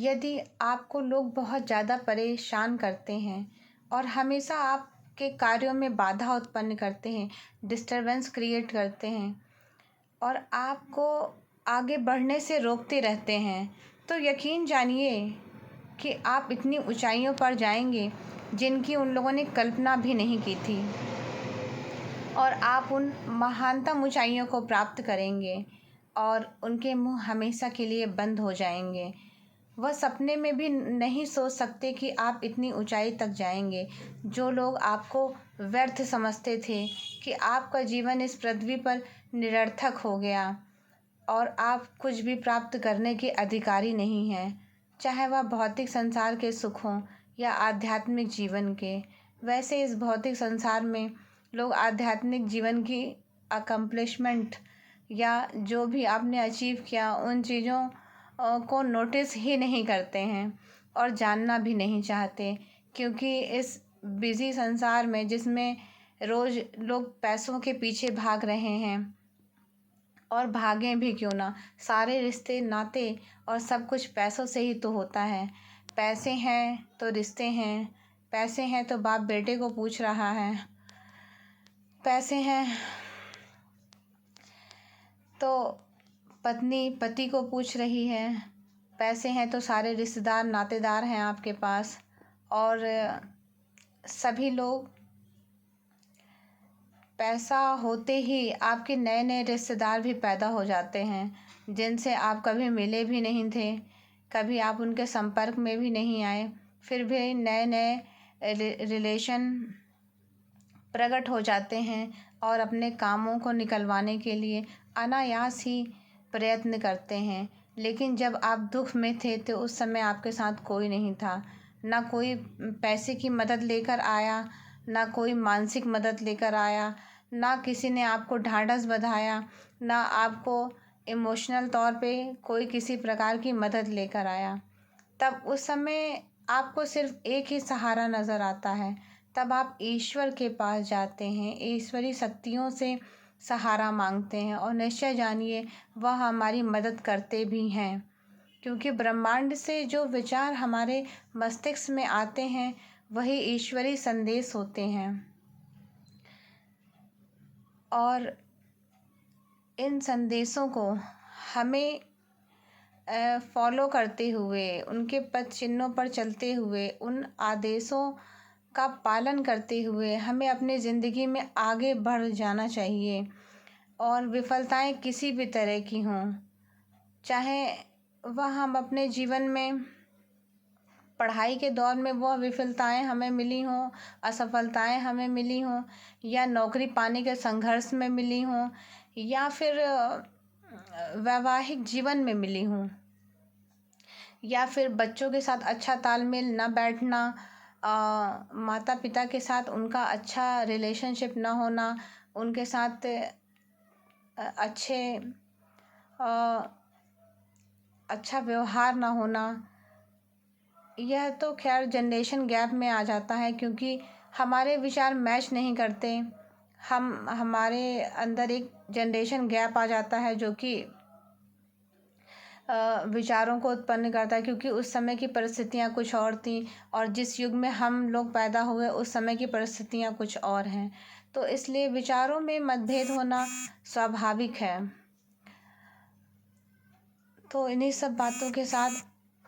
यदि आपको लोग बहुत ज़्यादा परेशान करते हैं और हमेशा आपके कार्यों में बाधा उत्पन्न करते हैं, डिस्टरबेंस क्रिएट करते हैं और आपको आगे बढ़ने से रोकते रहते हैं, तो यकीन जानिए कि आप इतनी ऊंचाइयों पर जाएंगे जिनकी उन लोगों ने कल्पना भी नहीं की थी और आप उन महानतम ऊंचाइयों को प्राप्त करेंगे और उनके मुंह हमेशा के लिए बंद हो जाएंगे। वह सपने में भी नहीं सोच सकते कि आप इतनी ऊंचाई तक जाएंगे। जो लोग आपको व्यर्थ समझते थे कि आपका जीवन इस पृथ्वी पर निरर्थक हो गया और आप कुछ भी प्राप्त करने के अधिकारी नहीं हैं, चाहे वह भौतिक संसार के सुख हों या आध्यात्मिक जीवन के। वैसे इस भौतिक संसार में लोग आध्यात्मिक जीवन की अकम्प्लिशमेंट या जो भी आपने अचीव किया उन चीज़ों को नोटिस ही नहीं करते हैं और जानना भी नहीं चाहते, क्योंकि इस बिज़ी संसार में जिसमें रोज़ लोग पैसों के पीछे भाग रहे हैं और भागें भी क्यों ना, सारे रिश्ते नाते और सब कुछ पैसों से ही तो होता है। पैसे हैं तो रिश्ते हैं, पैसे हैं तो बाप बेटे को पूछ रहा है, पैसे हैं तो पत्नी पति को पूछ रही है, पैसे हैं तो सारे रिश्तेदार नातेदार हैं आपके पास और सभी लोग पैसा होते ही आपके नए नए रिश्तेदार भी पैदा हो जाते हैं जिनसे आप कभी मिले भी नहीं थे, कभी आप उनके संपर्क में भी नहीं आए, फिर भी नए नए रिलेशन प्रकट हो जाते हैं और अपने कामों को निकलवाने के लिए अनायास ही प्रयत्न करते हैं। लेकिन जब आप दुख में थे तो उस समय आपके साथ कोई नहीं था, ना कोई पैसे की मदद लेकर आया, ना कोई मानसिक मदद लेकर आया, ना किसी ने आपको ढांढस बंधाया, ना आपको इमोशनल तौर पे कोई किसी प्रकार की मदद लेकर आया। तब उस समय आपको सिर्फ एक ही सहारा नज़र आता है, तब आप ईश्वर के पास जाते हैं, ईश्वरी शक्तियों से सहारा मांगते हैं और निश्चय जानिए वह हमारी मदद करते भी हैं, क्योंकि ब्रह्मांड से जो विचार हमारे मस्तिष्क में आते हैं वही ईश्वरी संदेश होते हैं और इन संदेशों को हमें फॉलो करते हुए, उनके पद चिन्हों पर चलते हुए, उन आदेशों का पालन करते हुए हमें अपनी ज़िंदगी में आगे बढ़ जाना चाहिए। और विफलताएं किसी भी तरह की हों, चाहे वह हम अपने जीवन में पढ़ाई के दौर में वह विफलताएं हमें मिली हों, असफलताएं हमें मिली हों, या नौकरी पाने के संघर्ष में मिली हों, या फिर वैवाहिक जीवन में मिली हों, या फिर बच्चों के साथ अच्छा तालमेल न बैठना, माता पिता के साथ उनका अच्छा रिलेशनशिप न होना, उनके साथ अच्छा व्यवहार ना होना, यह तो खैर जनरेशन गैप में आ जाता है, क्योंकि हमारे विचार मैच नहीं करते। हमारे अंदर एक जनरेशन गैप आ जाता है जो कि विचारों को उत्पन्न करता है, क्योंकि उस समय की परिस्थितियाँ कुछ और थीं और जिस युग में हम लोग पैदा हुए उस समय की परिस्थितियाँ कुछ और हैं, तो इसलिए विचारों में मतभेद होना स्वाभाविक है। तो इन्हीं सब बातों के साथ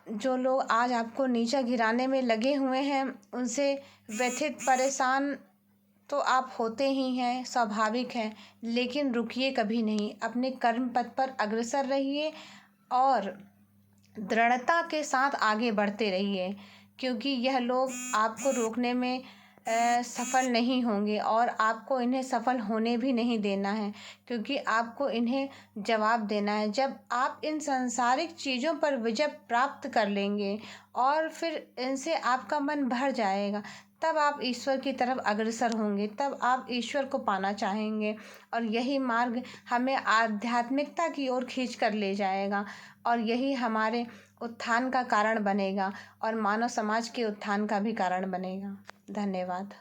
जो लोग आज आपको नीचा गिराने में लगे हुए हैं उनसे व्यथित परेशान तो आप होते ही हैं, स्वाभाविक है, लेकिन रुकिए कभी नहीं, अपने कर्म पथ पर अग्रसर रहिए और दृढ़ता के साथ आगे बढ़ते रहिए, क्योंकि यह लोग आपको रोकने में सफल नहीं होंगे और आपको इन्हें सफल होने भी नहीं देना है, क्योंकि आपको इन्हें जवाब देना है। जब आप इन सांसारिक चीज़ों पर विजय प्राप्त कर लेंगे और फिर इनसे आपका मन भर जाएगा, तब आप ईश्वर की तरफ अग्रसर होंगे, तब आप ईश्वर को पाना चाहेंगे और यही मार्ग हमें आध्यात्मिकता की ओर खींच कर ले जाएगा और यही हमारे उत्थान का कारण बनेगा और मानव समाज के उत्थान का भी कारण बनेगा। धन्यवाद।